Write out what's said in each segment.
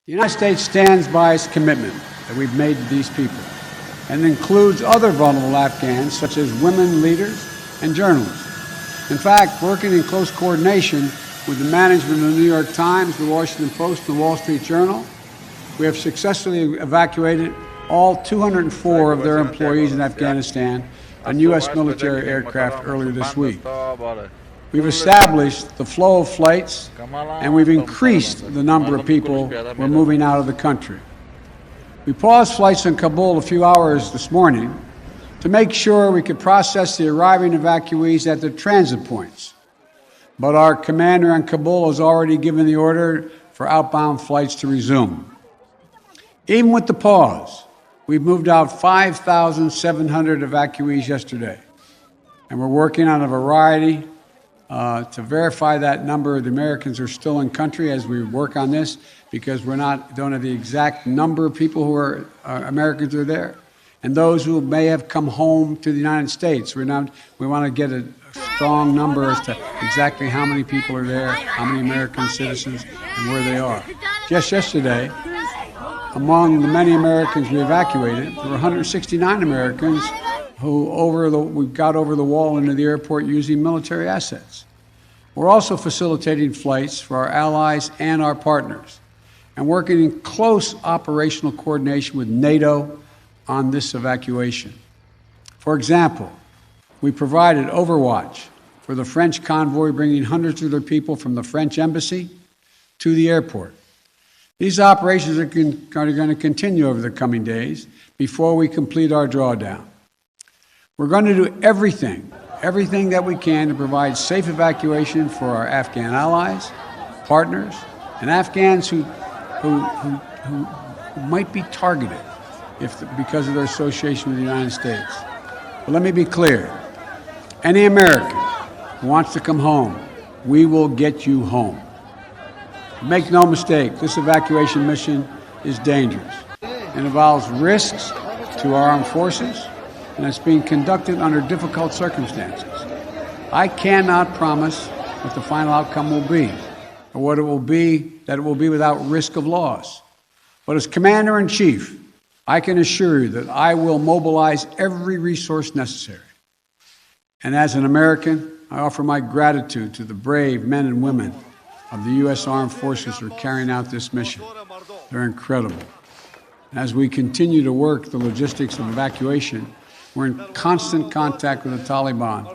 The United States stands by its commitment that we've made to these people, and includes other vulnerable Afghans, such as women leaders and journalists. In fact, working in close coordination with the management of the New York Times, the Washington Post, and the Wall Street Journal, we have successfully evacuated all 204 of their employees in Afghanistan on U.S. military aircraft earlier this week. We've established the flow of flights, and we've increased the number of people we're moving out of the country. We paused flights in Kabul a few hours this morning to make sure we could process the arriving evacuees at their transit points. But our commander in Kabul has already given the order for outbound flights to resume. Even with the pause, we've moved out 5,700 evacuees yesterday, and we're working on a variety to verify that number of the Americans who are still in country as we work on this, because don't have the exact number of people who are Americans who are there, and those who may have come home to the United States. We want to get a strong number as to exactly how many people are there, how many American citizens, and where they are. Just yesterday, among the many Americans we evacuated, there were 169 Americans who we got over the wall into the airport using military assets. We're also facilitating flights for our allies and our partners, and working in close operational coordination with NATO on this evacuation. For example, we provided overwatch for the French convoy bringing hundreds of their people from the French embassy to the airport. These operations are going to continue over the coming days before we complete our drawdown. We're going to do everything that we can to provide safe evacuation for our Afghan allies, partners, and Afghans who might be targeted because of their association with the United States. But let me be clear. Any American who wants to come home, we will get you home. Make no mistake, this evacuation mission is dangerous and involves risks to our armed forces, and it's being conducted under difficult circumstances. I cannot promise what the final outcome will be, or what it will be, that it will be without risk of loss. But as Commander-in-Chief, I can assure you that I will mobilize every resource necessary. And as an American, I offer my gratitude to the brave men and women of the U.S. Armed Forces who are carrying out this mission. They're incredible. As we continue to work the logistics of evacuation, we're in constant contact with the Taliban,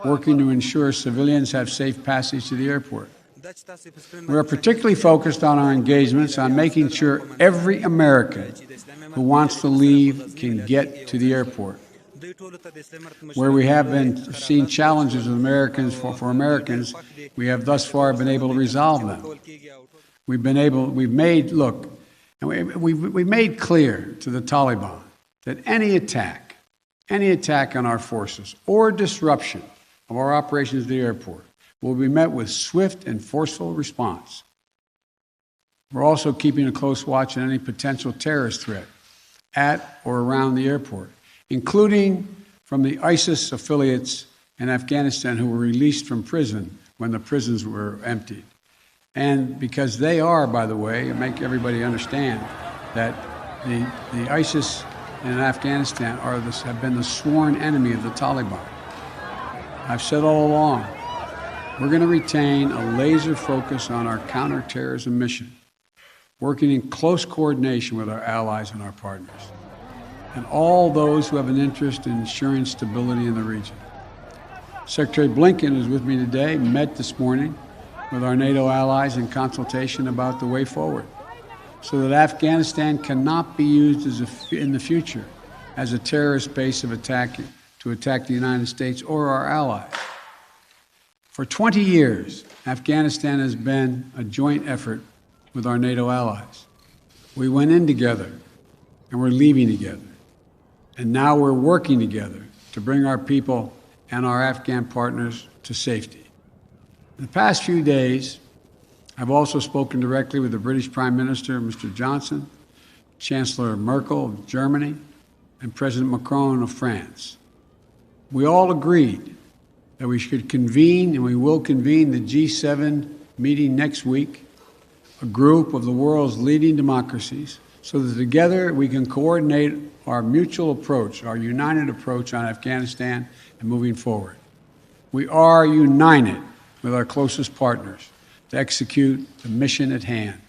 working to ensure civilians have safe passage to the airport. We are particularly focused on our engagements on making sure every American who wants to leave can get to the airport. Where we have been seeing challenges with Americans for Americans, we have thus far been able to resolve them. We've made clear to the Taliban that any attack on our forces or disruption of our operations at the airport will be met with swift and forceful response. We're also keeping a close watch on any potential terrorist threat at or around the airport, including from the ISIS affiliates in Afghanistan who were released from prison when the prisons were emptied. And because they are, by the way, make everybody understand that the ISIS in Afghanistan have been the sworn enemy of the Taliban. I've said all along, we're going to retain a laser focus on our counterterrorism mission, working in close coordination with our allies and our partners, and all those who have an interest in ensuring stability in the region. Secretary Blinken is with me today, met this morning with our NATO allies in consultation about the way forward, so that Afghanistan cannot be used in the future as a terrorist base to attack the United States or our allies. For 20 years, Afghanistan has been a joint effort with our NATO allies. We went in together, and we're leaving together. And now we're working together to bring our people and our Afghan partners to safety. In the past few days, I've also spoken directly with the British Prime Minister, Mr. Johnson, Chancellor Merkel of Germany, and President Macron of France. We all agreed that we should convene, and we will convene, the G7 meeting next week a group of the world's leading democracies, so that together we can coordinate our mutual approach, our united approach on Afghanistan and moving forward. We are united with our closest partners to execute the mission at hand.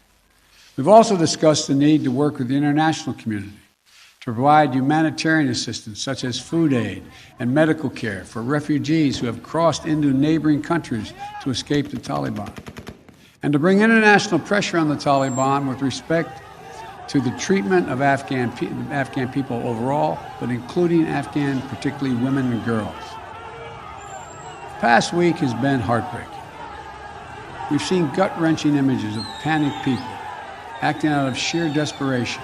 We've also discussed the need to work with the international community to provide humanitarian assistance such as food aid and medical care for refugees who have crossed into neighboring countries to escape the Taliban, and to bring international pressure on the Taliban with respect to the treatment of Afghan people overall, but including Afghan, particularly women and girls. The past week has been heartbreaking. We've seen gut-wrenching images of panicked people acting out of sheer desperation.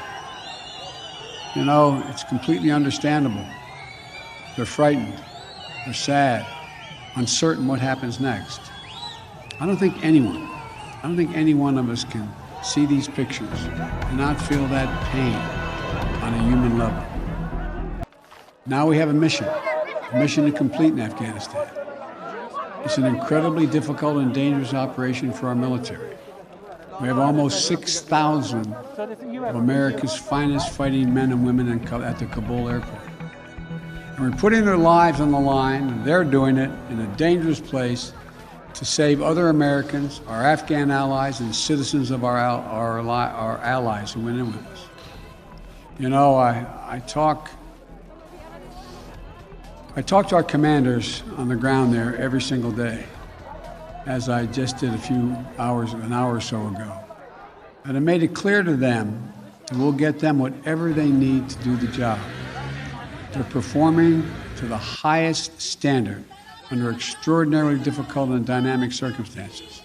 You know, it's completely understandable. They're frightened, they're sad, uncertain what happens next. I don't think any one of us can see these pictures and not feel that pain on a human level. Now we have a mission to complete in Afghanistan. It's an incredibly difficult and dangerous operation for our military. We have almost 6,000 of America's finest fighting men and women at the Kabul airport. And we're putting their lives on the line, and they're doing it in a dangerous place to save other Americans, our Afghan allies, and citizens of our allies who went in with us. You know, I talk to our commanders on the ground there every single day, as I just did an hour or so ago. And I made it clear to them that we'll get them whatever they need to do the job. They're performing to the highest standard under extraordinarily difficult and dynamic circumstances.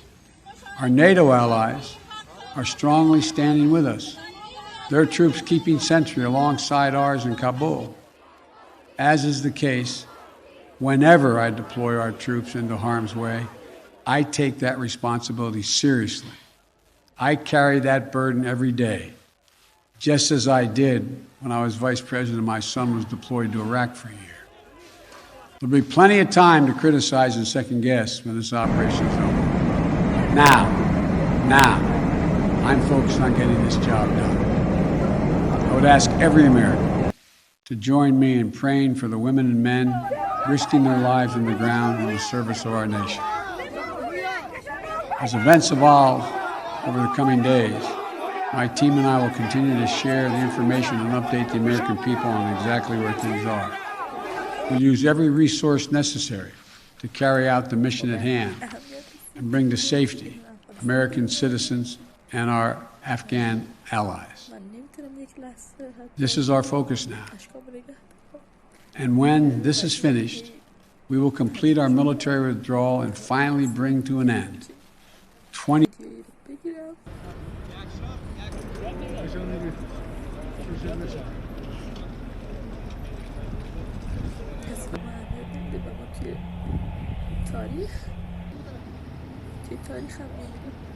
Our NATO allies are strongly standing with us, their troops keeping sentry alongside ours in Kabul, as is the case whenever I deploy our troops into harm's way. I take that responsibility seriously. I carry that burden every day, just as I did when I was vice president and my son was deployed to Iraq for a year. There'll be plenty of time to criticize and second guess when this operation is over. Now, I'm focused on getting this job done. I would ask every American to join me in praying for the women and men risking their lives on the ground in the service of our nation. As events evolve over the coming days, my team and I will continue to share the information and update the American people on exactly where things are. We'll use every resource necessary to carry out the mission at hand and bring to safety American citizens and our Afghan allies. This is our focus now. And when this is finished, we will complete our military withdrawal and finally bring to an end 20. تاریخ هم